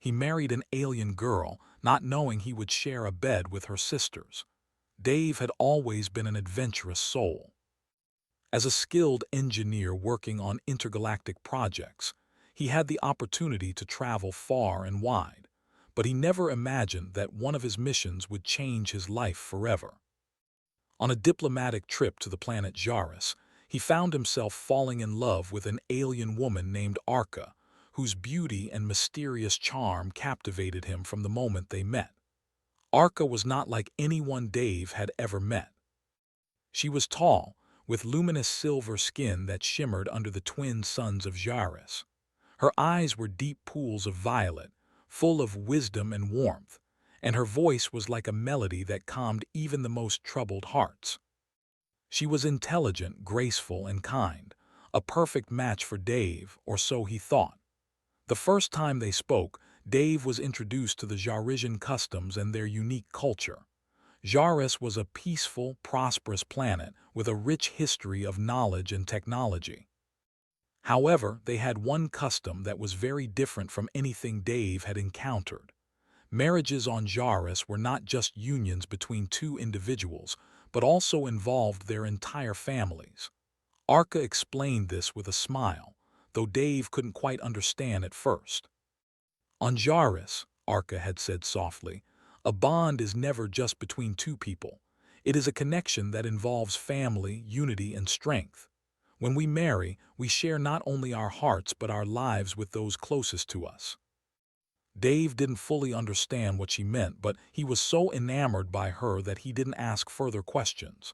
He married an alien girl, not knowing he would share a bed with her sisters. Dave had always been an adventurous soul. As a skilled engineer working on intergalactic projects, he had the opportunity to travel far and wide, but he never imagined that one of his missions would change his life forever. On a diplomatic trip to the planet Jaris, he found himself falling in love with an alien woman named Arca, whose beauty and mysterious charm captivated him from the moment they met. Arca was not like anyone Dave had ever met. She was tall, with luminous silver skin that shimmered under the twin suns of Jaris. Her eyes were deep pools of violet, full of wisdom and warmth, and her voice was like a melody that calmed even the most troubled hearts. She was intelligent, graceful, and kind, a perfect match for Dave, or so he thought. The first time they spoke, Dave was introduced to the Jarisian customs and their unique culture. Jaris was a peaceful, prosperous planet with a rich history of knowledge and technology. However, they had one custom that was very different from anything Dave had encountered. Marriages on Jaris were not just unions between two individuals, but also involved their entire families. Arca explained this with a smile, though Dave couldn't quite understand at first. On Jaris, Arca had said softly, a bond is never just between two people. It is a connection that involves family, unity, and strength. When we marry, we share not only our hearts but our lives with those closest to us. Dave didn't fully understand what she meant, but he was so enamored by her that he didn't ask further questions.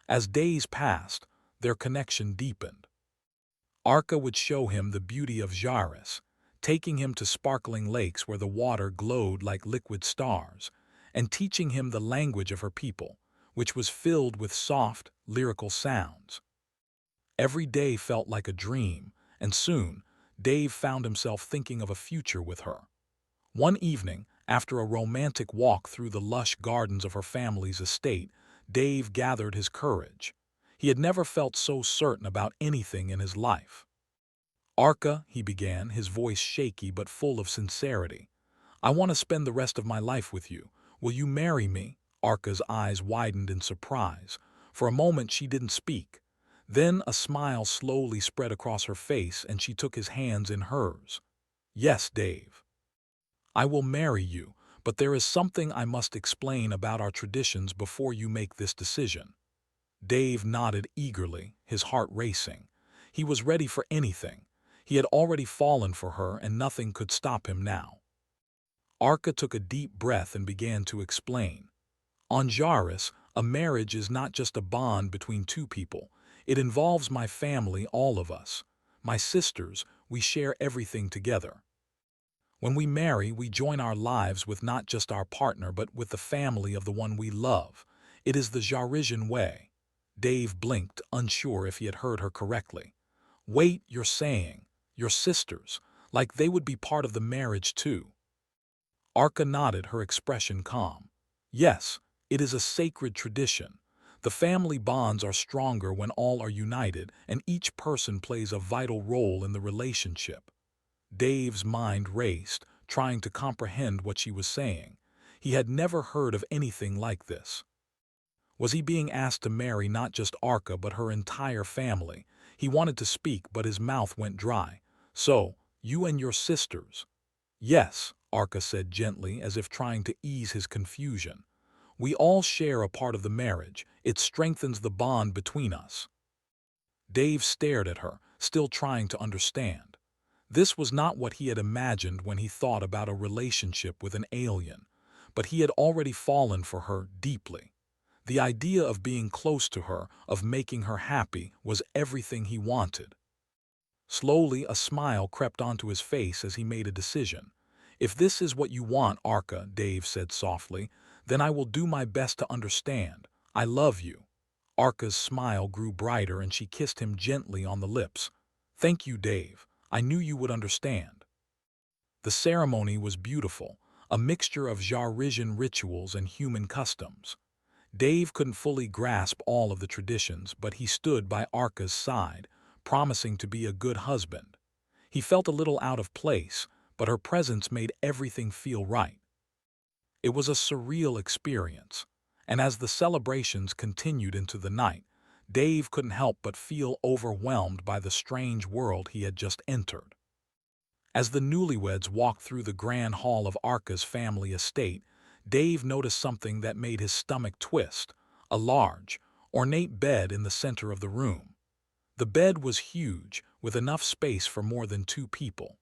As days passed, their connection deepened. Arca would show him the beauty of Jaris, taking him to sparkling lakes where the water glowed like liquid stars, and teaching him the language of her people, which was filled with soft, lyrical sounds. Every day felt like a dream, and soon, Dave found himself thinking of a future with her. One evening, after a romantic walk through the lush gardens of her family's estate, Dave gathered his courage. He had never felt so certain about anything in his life. Arca, he began, his voice shaky but full of sincerity. I want to spend the rest of my life with you. Will you marry me? Arca's eyes widened in surprise. For a moment she didn't speak. Then a smile slowly spread across her face and she took his hands in hers. Yes, Dave. I will marry you, but there is something I must explain about our traditions before you make this decision. Dave nodded eagerly, his heart racing. He was ready for anything. He had already fallen for her and nothing could stop him now. Arca took a deep breath and began to explain. On Jaris, a marriage is not just a bond between two people. It involves my family, all of us. My sisters, we share everything together. When we marry, we join our lives with not just our partner but with the family of the one we love. It is the Jarisian way. Dave blinked, unsure if he had heard her correctly. Wait, you're saying, your sisters, like they would be part of the marriage too. Arca nodded, her expression calm. Yes, it is a sacred tradition. The family bonds are stronger when all are united and each person plays a vital role in the relationship. Dave's mind raced, trying to comprehend what she was saying. He had never heard of anything like this. Was he being asked to marry not just Arca but her entire family? He wanted to speak, but his mouth went dry. So, you and your sisters? Yes, Arca said gently, as if trying to ease his confusion. We all share a part of the marriage. It strengthens the bond between us. Dave stared at her, still trying to understand. This was not what he had imagined when he thought about a relationship with an alien, but he had already fallen for her deeply. The idea of being close to her, of making her happy, was everything he wanted. Slowly, a smile crept onto his face as he made a decision. If this is what you want, Arca, Dave said softly, then I will do my best to understand. I love you. Arca's smile grew brighter and she kissed him gently on the lips. Thank you, Dave. I knew you would understand. The ceremony was beautiful, a mixture of Jarisian rituals and human customs. Dave couldn't fully grasp all of the traditions, but he stood by Arca's side, promising to be a good husband. He felt a little out of place, but her presence made everything feel right. It was a surreal experience, and as the celebrations continued into the night, Dave couldn't help but feel overwhelmed by the strange world he had just entered. As the newlyweds walked through the grand hall of Arca's family estate, Dave noticed something that made his stomach twist: a large, ornate bed in the center of the room. The bed was huge, with enough space for more than two people.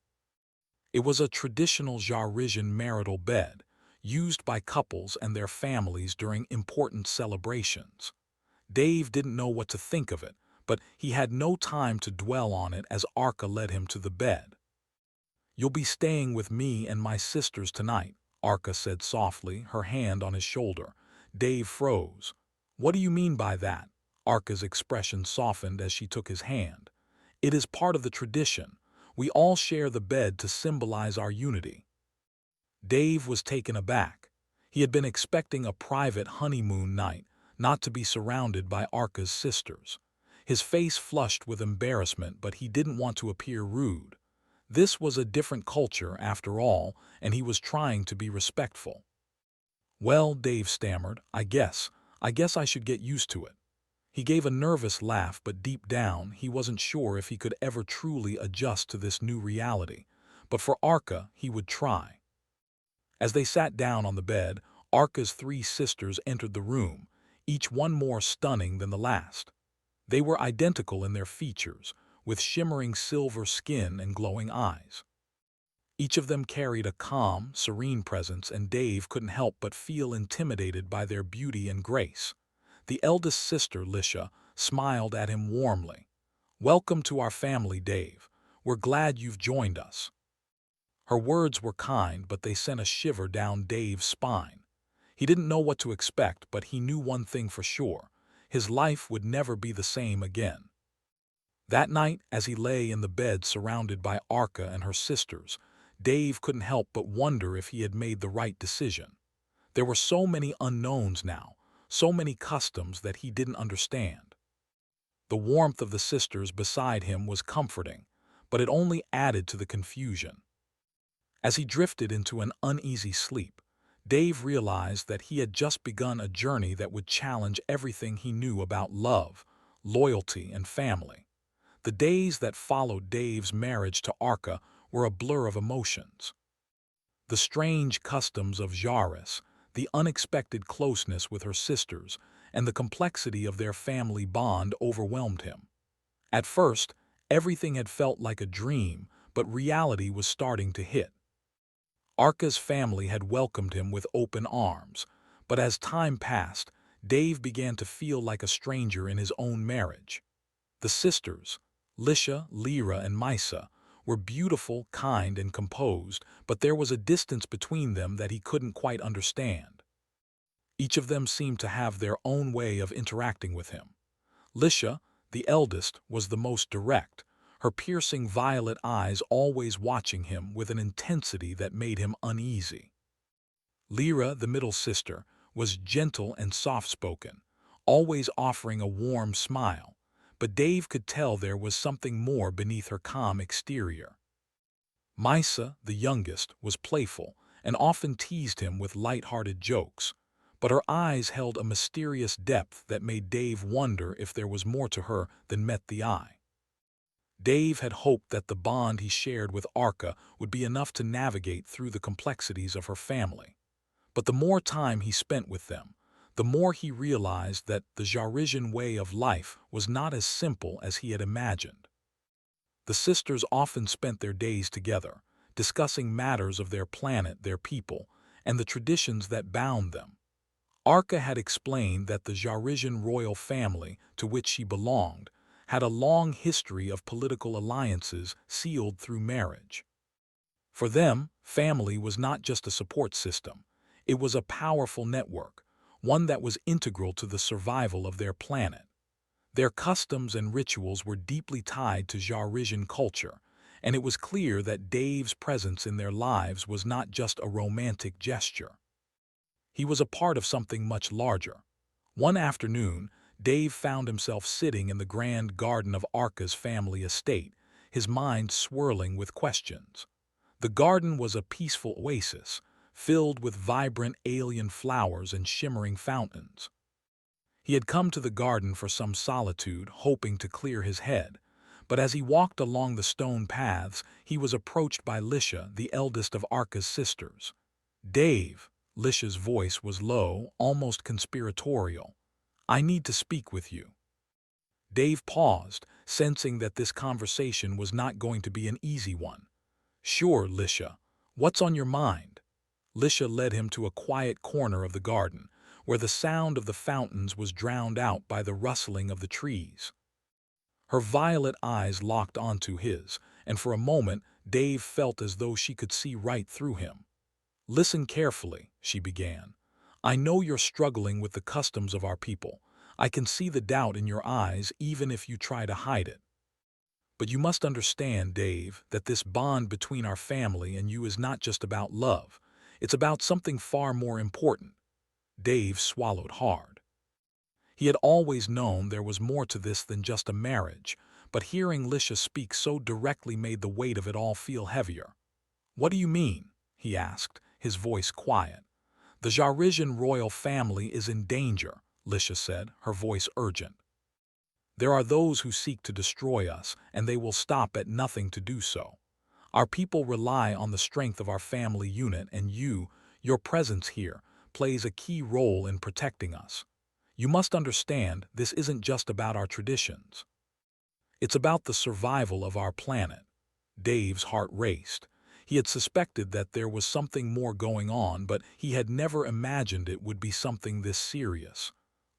It was a traditional Jarisian marital bed, used by couples and their families during important celebrations. Dave didn't know what to think of it, but he had no time to dwell on it as Arca led him to the bed. "You'll be staying with me and my sisters tonight," Arca said softly, her hand on his shoulder. Dave froze. "What do you mean by that?" Arca's expression softened as she took his hand. "It is part of the tradition. We all share the bed to symbolize our unity." Dave was taken aback. He had been expecting a private honeymoon night, not to be surrounded by Arca's sisters. His face flushed with embarrassment, but he didn't want to appear rude. This was a different culture, after all, and he was trying to be respectful. "Well," Dave stammered, I guess I should get used to it." He gave a nervous laugh, but deep down, he wasn't sure if he could ever truly adjust to this new reality. But for Arca, he would try. As they sat down on the bed, Arca's three sisters entered the room, each one more stunning than the last. They were identical in their features, with shimmering silver skin and glowing eyes. Each of them carried a calm, serene presence, and Dave couldn't help but feel intimidated by their beauty and grace. The eldest sister, Lisha, smiled at him warmly. "Welcome to our family, Dave. We're glad you've joined us." Her words were kind, but they sent a shiver down Dave's spine. He didn't know what to expect, but he knew one thing for sure: his life would never be the same again. That night, as he lay in the bed surrounded by Arca and her sisters, Dave couldn't help but wonder if he had made the right decision. There were so many unknowns now, so many customs that he didn't understand. The warmth of the sisters beside him was comforting, but it only added to the confusion. As he drifted into an uneasy sleep, Dave realized that he had just begun a journey that would challenge everything he knew about love, loyalty, and family. The days that followed Dave's marriage to Arca were a blur of emotions. The strange customs of Jaris, the unexpected closeness with her sisters, and the complexity of their family bond overwhelmed him. At first, everything had felt like a dream, but reality was starting to hit. Arca's family had welcomed him with open arms, but as time passed, Dave began to feel like a stranger in his own marriage. The sisters, Lisha, Lyra, and Misa, were beautiful, kind, and composed, but there was a distance between them that he couldn't quite understand. Each of them seemed to have their own way of interacting with him. Lisha, the eldest, was the most direct, her piercing violet eyes always watching him with an intensity that made him uneasy. Lyra, the middle sister, was gentle and soft-spoken, always offering a warm smile, but Dave could tell there was something more beneath her calm exterior. Misa, the youngest, was playful and often teased him with light-hearted jokes, but her eyes held a mysterious depth that made Dave wonder if there was more to her than met the eye. Dave had hoped that the bond he shared with Arca would be enough to navigate through the complexities of her family. But the more time he spent with them, the more he realized that the Jarisian way of life was not as simple as he had imagined. The sisters often spent their days together, discussing matters of their planet, their people, and the traditions that bound them. Arca had explained that the Jarisian royal family, to which she belonged, had a long history of political alliances sealed through marriage. For them, family was not just a support system. It was a powerful network, one that was integral to the survival of their planet. Their customs and rituals were deeply tied to Jarisian culture, and it was clear that Dave's presence in their lives was not just a romantic gesture. He was a part of something much larger. One afternoon, Dave found himself sitting in the grand garden of Arca's family estate, his mind swirling with questions. The garden was a peaceful oasis, filled with vibrant alien flowers and shimmering fountains. He had come to the garden for some solitude, hoping to clear his head, but as he walked along the stone paths, he was approached by Lisha, the eldest of Arca's sisters. "Dave," Lisha's voice was low, almost conspiratorial. "I need to speak with you." Dave paused, sensing that this conversation was not going to be an easy one. "Sure, Lisha. What's on your mind?" Lisha led him to a quiet corner of the garden, where the sound of the fountains was drowned out by the rustling of the trees. Her violet eyes locked onto his, and for a moment Dave felt as though she could see right through him. "Listen carefully," she began. "I know you're struggling with the customs of our people. I can see the doubt in your eyes even if you try to hide it. But you must understand, Dave, that this bond between our family and you is not just about love. It's about something far more important." Dave swallowed hard. He had always known there was more to this than just a marriage, but hearing Lisha speak so directly made the weight of it all feel heavier. "What do you mean?" he asked, his voice quiet. "The Jarijan royal family is in danger," Lisha said, her voice urgent. "There are those who seek to destroy us, and they will stop at nothing to do so. Our people rely on the strength of our family unit, and your presence here, plays a key role in protecting us. You must understand, this isn't just about our traditions. It's about the survival of our planet." Dave's heart raced. He had suspected that there was something more going on, but he had never imagined it would be something this serious.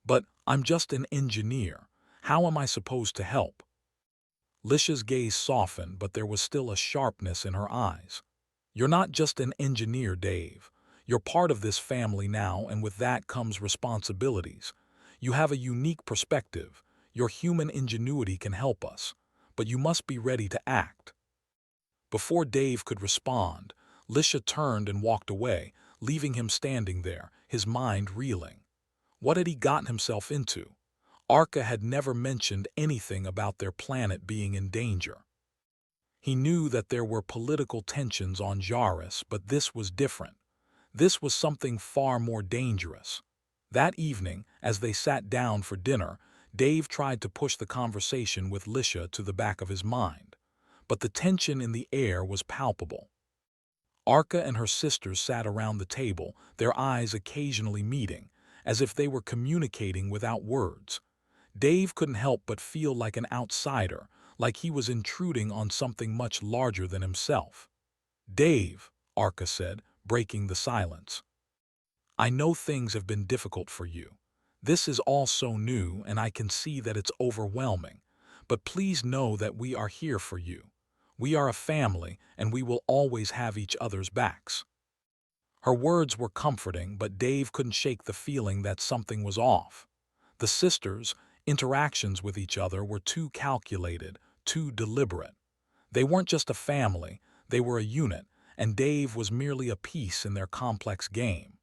"But I'm just an engineer. How am I supposed to help?" Lisha's gaze softened, but there was still a sharpness in her eyes. "You're not just an engineer, Dave. You're part of this family now, and with that comes responsibilities. You have a unique perspective. Your human ingenuity can help us, but you must be ready to act." Before Dave could respond, Lisha turned and walked away, leaving him standing there, his mind reeling. What had he gotten himself into? Arca had never mentioned anything about their planet being in danger. He knew that there were political tensions on Jaris, but this was different. This was something far more dangerous. That evening, as they sat down for dinner, Dave tried to push the conversation with Lisha to the back of his mind. But the tension in the air was palpable. Arca and her sisters sat around the table, their eyes occasionally meeting, as if they were communicating without words. Dave couldn't help but feel like an outsider, like he was intruding on something much larger than himself. "Dave," Arca said, breaking the silence, "I know things have been difficult for you. This is all so new, and I can see that it's overwhelming. But please know that we are here for you. We are a family, and we will always have each other's backs." Her words were comforting, but Dave couldn't shake the feeling that something was off. The sisters' interactions with each other were too calculated, too deliberate. They weren't just a family, they were a unit, and Dave was merely a piece in their complex game.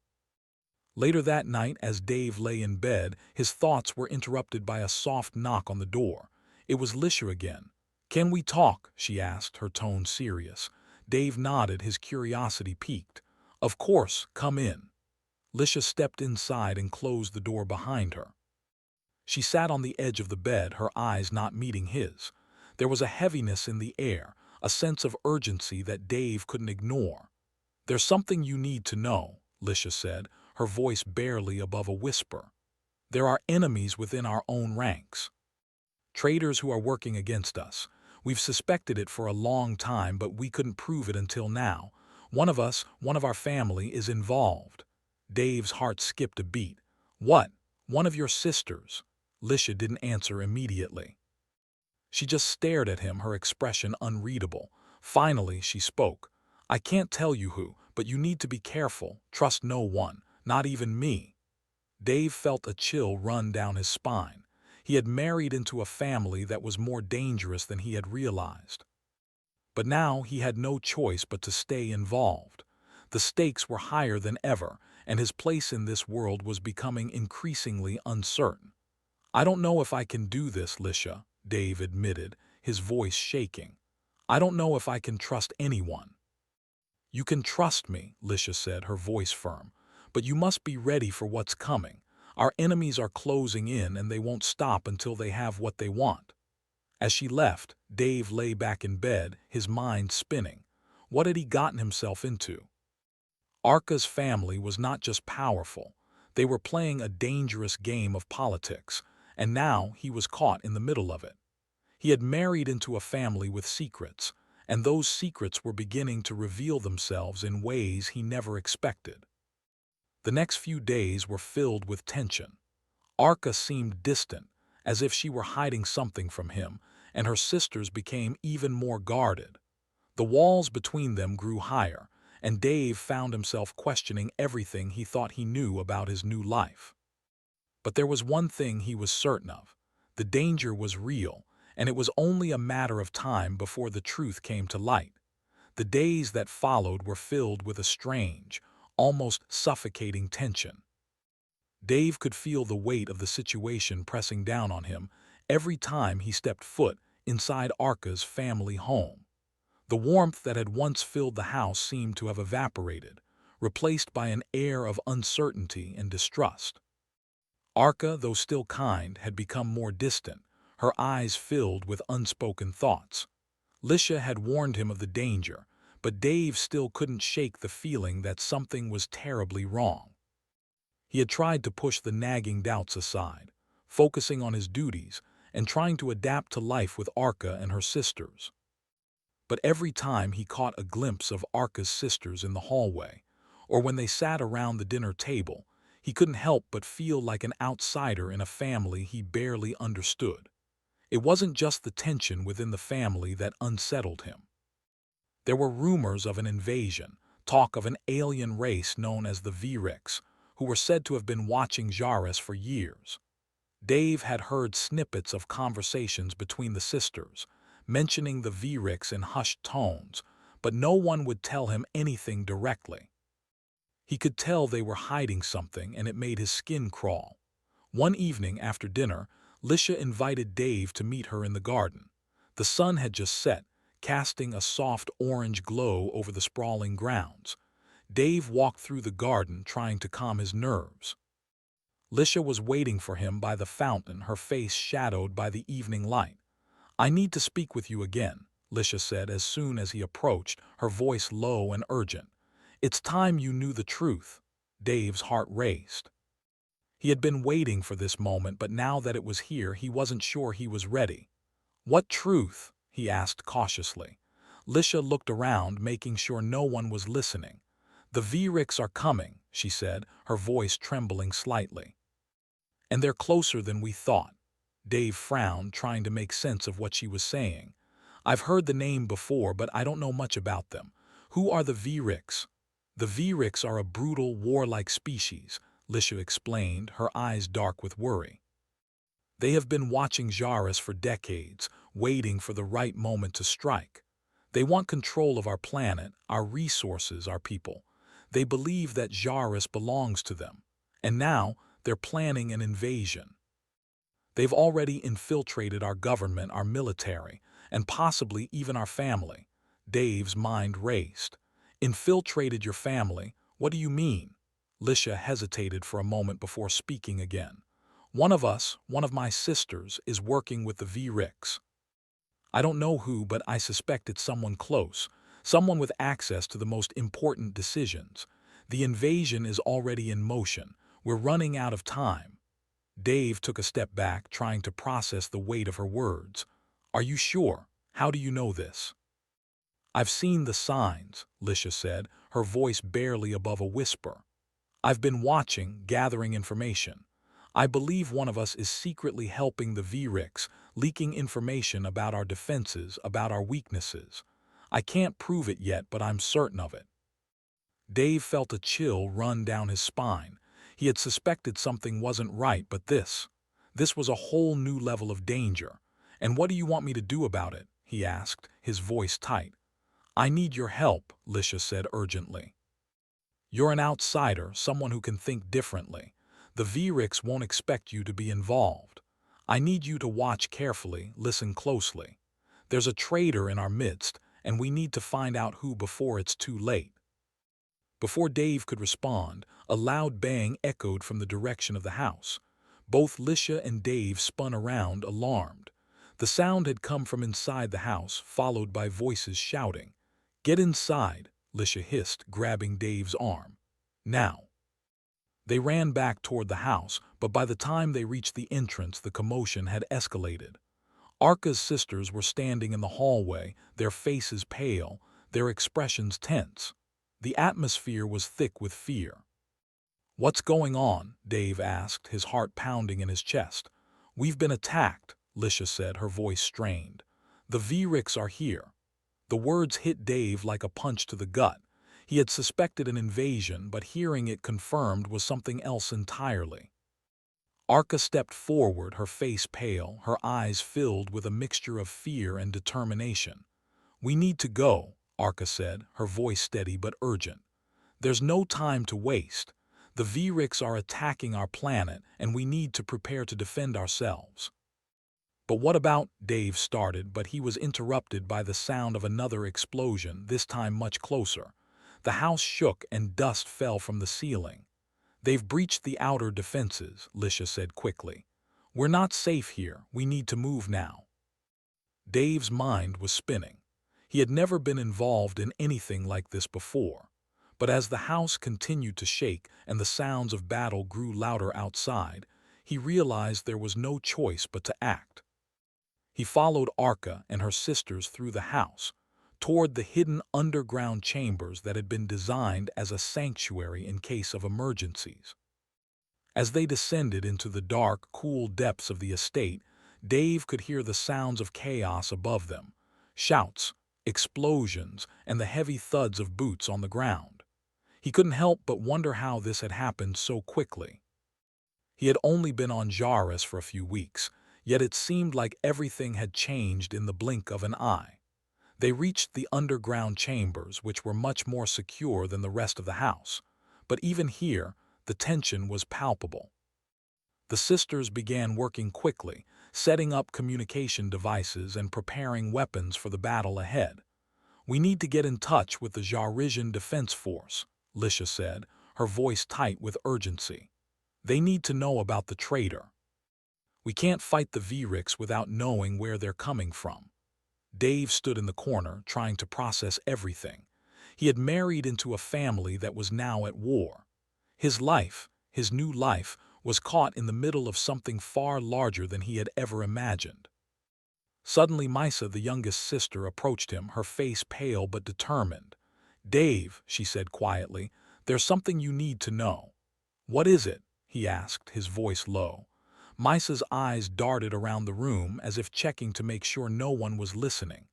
Later that night, as Dave lay in bed, his thoughts were interrupted by a soft knock on the door. It was Lisha again. "Can we talk?" she asked, her tone serious. Dave nodded, his curiosity piqued. "Of course, come in." Lisha stepped inside and closed the door behind her. She sat on the edge of the bed, her eyes not meeting his. There was a heaviness in the air, a sense of urgency that Dave couldn't ignore. "There's something you need to know," Lisha said, her voice barely above a whisper. "There are enemies within our own ranks. Traitors who are working against us. We've suspected it for a long time, but we couldn't prove it until now. One of our family, is involved." Dave's heart skipped a beat. "What? One of your sisters?" Lisha didn't answer immediately. She just stared at him, her expression unreadable. Finally, she spoke. "I can't tell you who, but you need to be careful. Trust no one, not even me." Dave felt a chill run down his spine. He had married into a family that was more dangerous than he had realized. But now he had no choice but to stay involved. The stakes were higher than ever, and his place in this world was becoming increasingly uncertain. "I don't know if I can do this, Lisha," Dave admitted, his voice shaking. "I don't know if I can trust anyone." You can trust me, Lisha said, her voice firm. But you must be ready for what's coming. Our enemies are closing in and they won't stop until they have what they want. As she left, Dave lay back in bed, his mind spinning. What had he gotten himself into? Arca's family was not just powerful. They were playing a dangerous game of politics, and now he was caught in the middle of it. He had married into a family with secrets, and those secrets were beginning to reveal themselves in ways he never expected. The next few days were filled with tension. Arca seemed distant, as if she were hiding something from him, and her sisters became even more guarded. The walls between them grew higher, and Dave found himself questioning everything he thought he knew about his new life. But there was one thing he was certain of. The danger was real, and it was only a matter of time before the truth came to light. The days that followed were filled with a strange, almost suffocating tension. Dave could feel the weight of the situation pressing down on him every time he stepped foot inside Arca's family home. The warmth that had once filled the house seemed to have evaporated, replaced by an air of uncertainty and distrust. Arca, though still kind, had become more distant, her eyes filled with unspoken thoughts. Lisha had warned him of the danger, but Dave still couldn't shake the feeling that something was terribly wrong. He had tried to push the nagging doubts aside, focusing on his duties and trying to adapt to life with Arca and her sisters. But every time he caught a glimpse of Arca's sisters in the hallway, or when they sat around the dinner table, he couldn't help but feel like an outsider in a family he barely understood. It wasn't just the tension within the family that unsettled him. There were rumors of an invasion, talk of an alien race known as the Vrex, who were said to have been watching Jaris for years. Dave had heard snippets of conversations between the sisters, mentioning the Vrex in hushed tones, but no one would tell him anything directly. He could tell they were hiding something, and it made his skin crawl. One evening after dinner, Lisha invited Dave to meet her in the garden. The sun had just set, casting a soft orange glow over the sprawling grounds. Dave walked through the garden trying to calm his nerves. Lisha was waiting for him by the fountain, her face shadowed by the evening light. "I need to speak with you again," Lisha said as soon as he approached, her voice low and urgent. "It's time you knew the truth." Dave's heart raced. He had been waiting for this moment, but now that it was here, he wasn't sure he was ready. "What truth?" he asked cautiously. Lisha looked around, making sure no one was listening. "The Vrex are coming," she said, her voice trembling slightly. "And they're closer than we thought." Dave frowned, trying to make sense of what she was saying. "I've heard the name before, but I don't know much about them. Who are the Vrex?" "The Vrex are a brutal, warlike species," Lisha explained, her eyes dark with worry. "They have been watching Jaris for decades, waiting for the right moment to strike. They want control of our planet, our resources, our people. They believe that Jaris belongs to them. And now, they're planning an invasion. They've already infiltrated our government, our military, and possibly even our family." Dave's mind raced. "Infiltrated your family? What do you mean?" Lisha hesitated for a moment before speaking again. "One of my sisters, is working with the Vrex. I don't know who, but I suspect it's someone close, someone with access to the most important decisions. The invasion is already in motion. We're running out of time." Dave took a step back, trying to process the weight of her words. "Are you sure? How do you know this?" "I've seen the signs," Lisha said, her voice barely above a whisper. "I've been watching, gathering information. I believe one of us is secretly helping the Vrex, leaking information about our defenses, about our weaknesses. I can't prove it yet, but I'm certain of it." Dave felt a chill run down his spine. He had suspected something wasn't right, but this was a whole new level of danger. "And what do you want me to do about it?" he asked, his voice tight. "I need your help," Lisha said urgently. "You're an outsider, someone who can think differently. The Vrex won't expect you to be involved. I need you to watch carefully, listen closely. There's a traitor in our midst, and we need to find out who before it's too late." Before Dave could respond, a loud bang echoed from the direction of the house. Both Lisha and Dave spun around, alarmed. The sound had come from inside the house, followed by voices shouting. "Get inside," Lisha hissed, grabbing Dave's arm. "Now." They ran back toward the house, but by the time they reached the entrance, the commotion had escalated. Arca's sisters were standing in the hallway, their faces pale, their expressions tense. The atmosphere was thick with fear. "What's going on?" Dave asked, his heart pounding in his chest. "We've been attacked," Lisha said, her voice strained. "The Vrix are here." The words hit Dave like a punch to the gut. He had suspected an invasion, but hearing it confirmed was something else entirely. Arca stepped forward, her face pale, her eyes filled with a mixture of fear and determination. "We need to go," Arca said, her voice steady but urgent. "There's no time to waste. The Vrix are attacking our planet, and we need to prepare to defend ourselves." "But what about—" Dave started, but he was interrupted by the sound of another explosion, this time much closer. The house shook and dust fell from the ceiling. "They've breached the outer defenses," Lisha said quickly. "We're not safe here. We need to move now." Dave's mind was spinning. He had never been involved in anything like this before. But as the house continued to shake and the sounds of battle grew louder outside, he realized there was no choice but to act. He followed Arca and her sisters through the house, toward the hidden underground chambers that had been designed as a sanctuary in case of emergencies. As they descended into the dark, cool depths of the estate, Dave could hear the sounds of chaos above them, shouts, explosions, and the heavy thuds of boots on the ground. He couldn't help but wonder how this had happened so quickly. He had only been on Jaris for a few weeks, yet it seemed like everything had changed in the blink of an eye. They reached the underground chambers, which were much more secure than the rest of the house. But even here, the tension was palpable. The sisters began working quickly, setting up communication devices and preparing weapons for the battle ahead. "We need to get in touch with the Jarisian Defense Force," Lisha said, her voice tight with urgency. "They need to know about the traitor. We can't fight the Vrix without knowing where they're coming from." Dave stood in the corner, trying to process everything. He had married into a family that was now at war. His life, his new life, was caught in the middle of something far larger than he had ever imagined. Suddenly Misa, the youngest sister, approached him, her face pale but determined. "Dave," she said quietly, "there's something you need to know." "What is it?" he asked, his voice low. Misa's eyes darted around the room as if checking to make sure no one was listening.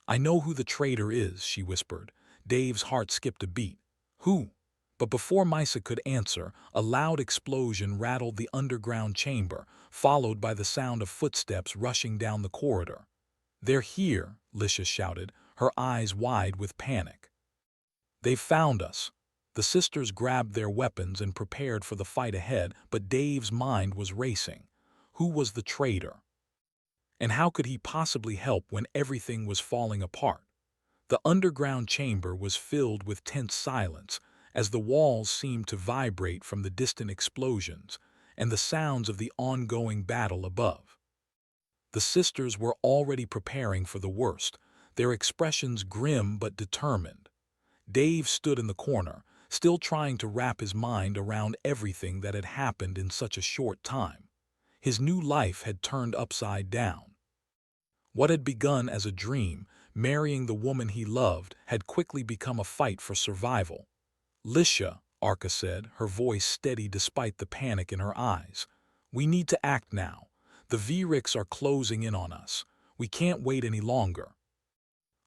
"I know who the traitor is," she whispered. Dave's heart skipped a beat. "Who?" But before Misa could answer, a loud explosion rattled the underground chamber, followed by the sound of footsteps rushing down the corridor. "They're here," Lisha shouted, her eyes wide with panic. "They've found us." The sisters grabbed their weapons and prepared for the fight ahead, but Dave's mind was racing. Who was the traitor? And how could he possibly help when everything was falling apart? The underground chamber was filled with tense silence, as the walls seemed to vibrate from the distant explosions and the sounds of the ongoing battle above. The sisters were already preparing for the worst, their expressions grim but determined. Dave stood in the corner, still trying to wrap his mind around everything that had happened in such a short time. His new life had turned upside down. What had begun as a dream, marrying the woman he loved, had quickly become a fight for survival. "Lisha," Arca said, her voice steady despite the panic in her eyes. "We need to act now. The Vrix are closing in on us. We can't wait any longer."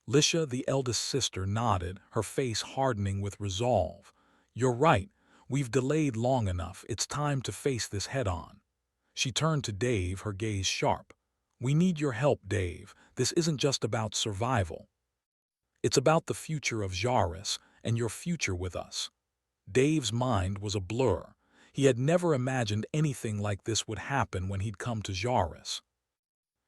Lisha, the eldest sister, nodded, her face hardening with resolve. "You're right. We've delayed long enough. It's time to face this head-on." She turned to Dave, her gaze sharp. "We need your help, Dave. This isn't just about survival. It's about the future of Jaris and your future with us." Dave's mind was a blur. He had never imagined anything like this would happen when he'd come to Jaris.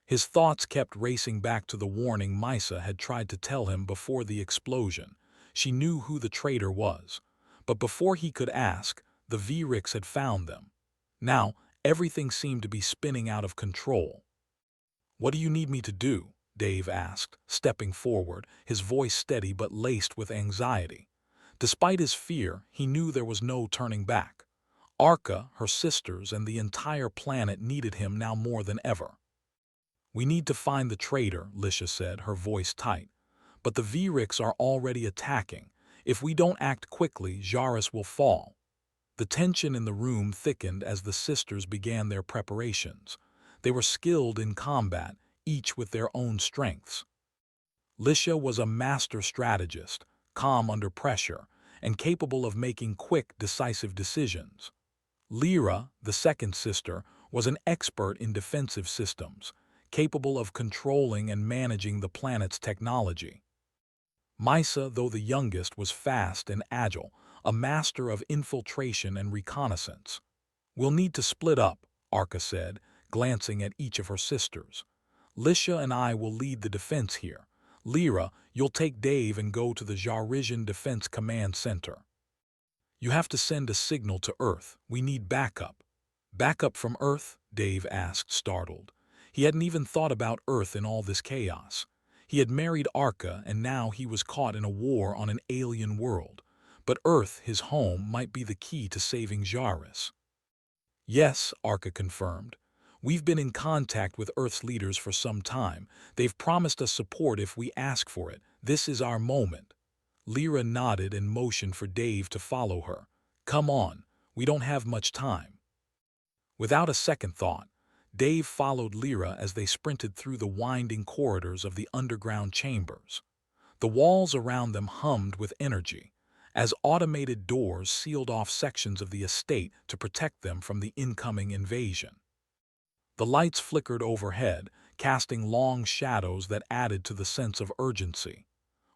His thoughts kept racing back to the warning Misa had tried to tell him before the explosion. She knew who the traitor was. But before he could ask, the Vrix had found them. Now, everything seemed to be spinning out of control. "What do you need me to do?" Dave asked, stepping forward, his voice steady but laced with anxiety. Despite his fear, he knew there was no turning back. Arca, her sisters, and the entire planet needed him now more than ever. "We need to find the traitor," Lisha said, her voice tight. "But the Vrix are already attacking. If we don't act quickly, Jairus will fall." The tension in the room thickened as the sisters began their preparations. They were skilled in combat, each with their own strengths. Lisha was a master strategist, calm under pressure, and capable of making quick, decisive decisions. Lyra, the second sister, was an expert in defensive systems, capable of controlling and managing the planet's technology. Misa, though the youngest, was fast and agile, a master of infiltration and reconnaissance. "We'll need to split up," Arca said, glancing at each of her sisters. "Lisha and I will lead the defense here. Lyra, you'll take Dave and go to the Jarisian Defense Command Center. You have to send a signal to Earth. We need backup." "Backup from Earth?" Dave asked, startled. He hadn't even thought about Earth in all this chaos. He had married Arca, and now he was caught in a war on an alien world. But Earth, his home, might be the key to saving Jairus. "Yes," Arca confirmed. "We've been in contact with Earth's leaders for some time. They've promised us support if we ask for it. This is our moment." Lyra nodded and motioned for Dave to follow her. "Come on, we don't have much time." Without a second thought, Dave followed Lyra as they sprinted through the winding corridors of the underground chambers. The walls around them hummed with energy, as automated doors sealed off sections of the estate to protect them from the incoming invasion. The lights flickered overhead, casting long shadows that added to the sense of urgency.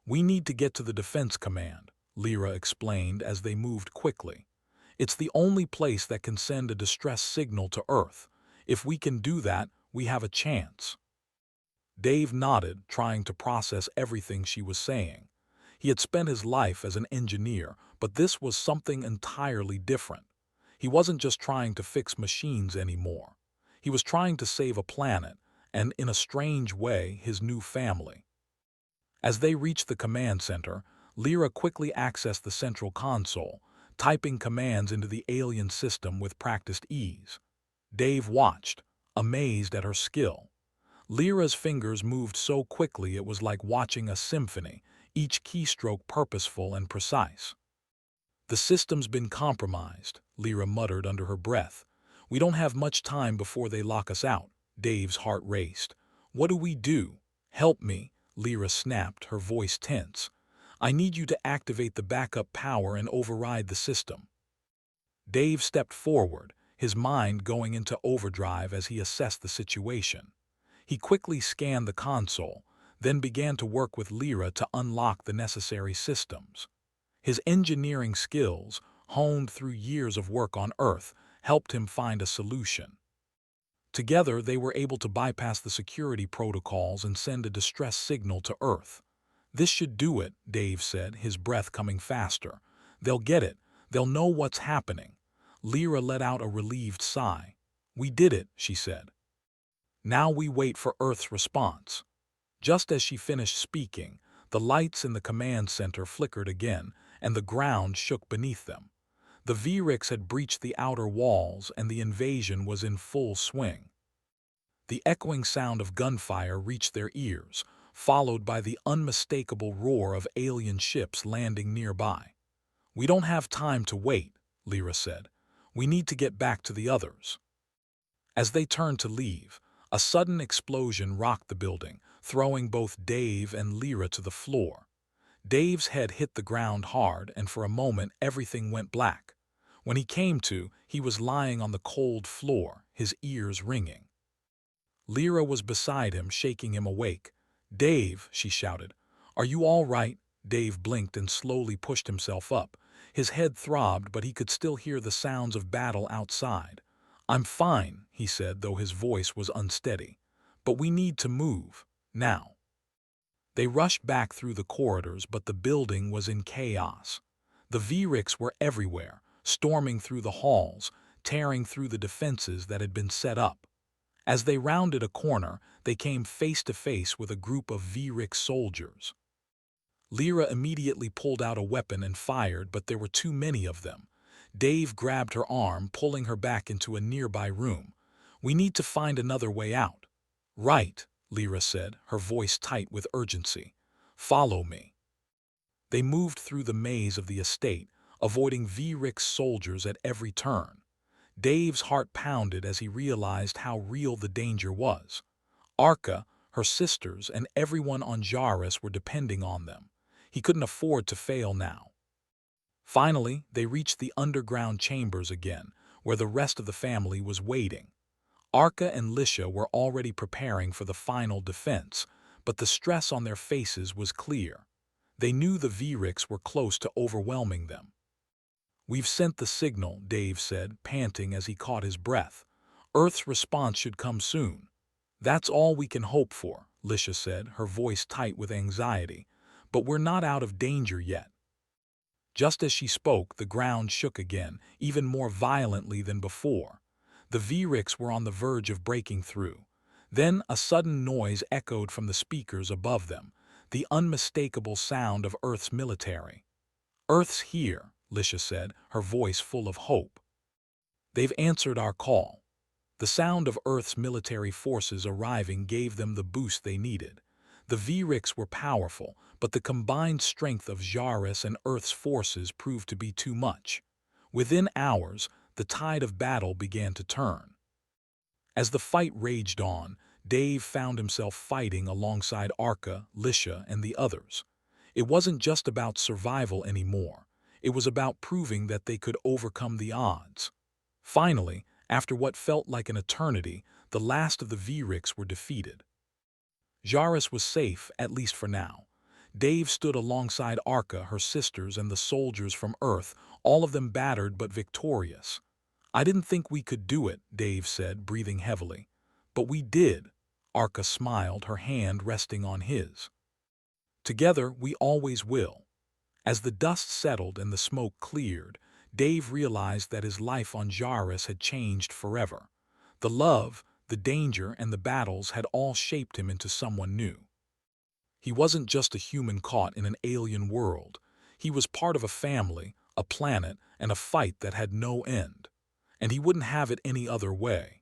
"We need to get to the defense command," Lyra explained as they moved quickly. "It's the only place that can send a distress signal to Earth. If we can do that, we have a chance." Dave nodded, trying to process everything she was saying. He had spent his life as an engineer, but this was something entirely different. He wasn't just trying to fix machines anymore. He was trying to save a planet, and in a strange way, his new family. As they reached the command center, Lyra quickly accessed the central console, typing commands into the alien system with practiced ease. Dave watched, amazed at her skill. Lyra's fingers moved so quickly it was like watching a symphony, each keystroke purposeful and precise. "The system's been compromised," Lyra muttered under her breath. "We don't have much time before they lock us out." Dave's heart raced. "What do we do?" "Help me," Lyra snapped, her voice tense. "I need you to activate the backup power and override the system." Dave stepped forward, his mind going into overdrive as he assessed the situation. He quickly scanned the console, then began to work with Lyra to unlock the necessary systems. His engineering skills, honed through years of work on Earth, helped him find a solution. Together, they were able to bypass the security protocols and send a distress signal to Earth. "This should do it," Dave said, his breath coming faster. "They'll get it. They'll know what's happening." Lyra let out a relieved sigh. "We did it," she said. "Now we wait for Earth's response." Just as she finished speaking, the lights in the command center flickered again, and the ground shook beneath them. The Vrix had breached the outer walls, and the invasion was in full swing. The echoing sound of gunfire reached their ears, followed by the unmistakable roar of alien ships landing nearby. "We don't have time to wait," Lyra said. "We need to get back to the others." As they turned to leave, a sudden explosion rocked the building, throwing both Dave and Lyra to the floor. Dave's head hit the ground hard, and for a moment everything went black. When he came to, he was lying on the cold floor, his ears ringing. Lyra was beside him, shaking him awake. "Dave," she shouted. "Are you all right?" Dave blinked and slowly pushed himself up. His head throbbed, but he could still hear the sounds of battle outside. "I'm fine," he said, though his voice was unsteady. "But we need to move. Now." They rushed back through the corridors, but the building was in chaos. The Viriks were everywhere, storming through the halls, tearing through the defenses that had been set up. As they rounded a corner, they came face to face with a group of Virik soldiers. Lyra immediately pulled out a weapon and fired, but there were too many of them. Dave grabbed her arm, pulling her back into a nearby room. "We need to find another way out." "Right," Lyra said, her voice tight with urgency. "Follow me." They moved through the maze of the estate, avoiding Virik soldiers at every turn. Dave's heart pounded as he realized how real the danger was. Arca, her sisters, and everyone on Jaris were depending on them. He couldn't afford to fail now. Finally, they reached the underground chambers again, where the rest of the family was waiting. Arca and Lisha were already preparing for the final defense, but the stress on their faces was clear. They knew the Viriks were close to overwhelming them. "We've sent the signal," Dave said, panting as he caught his breath. "Earth's response should come soon." "That's all we can hope for," Lisha said, her voice tight with anxiety. "But we're not out of danger yet." Just as she spoke, the ground shook again, even more violently than before. The Viriks were on the verge of breaking through. Then a sudden noise echoed from the speakers above them, the unmistakable sound of Earth's military. "Earth's here," Lisha said, her voice full of hope. "They've answered our call." The sound of Earth's military forces arriving gave them the boost they needed. The Viriks were powerful, but the combined strength of Jaris and Earth's forces proved to be too much. Within hours, the tide of battle began to turn. As the fight raged on, Dave found himself fighting alongside Arca, Lisha, and the others. It wasn't just about survival anymore. It was about proving that they could overcome the odds. Finally, after what felt like an eternity, the last of the Viriks were defeated. Jaris was safe, at least for now. Dave stood alongside Arca, her sisters, and the soldiers from Earth, all of them battered but victorious. "I didn't think we could do it," Dave said, breathing heavily. "But we did." Arca smiled, her hand resting on his. "Together, we always will." As the dust settled and the smoke cleared, Dave realized that his life on Jaris had changed forever. The love, the danger, and the battles had all shaped him into someone new. He wasn't just a human caught in an alien world. He was part of a family, a planet, and a fight that had no end. And he wouldn't have it any other way.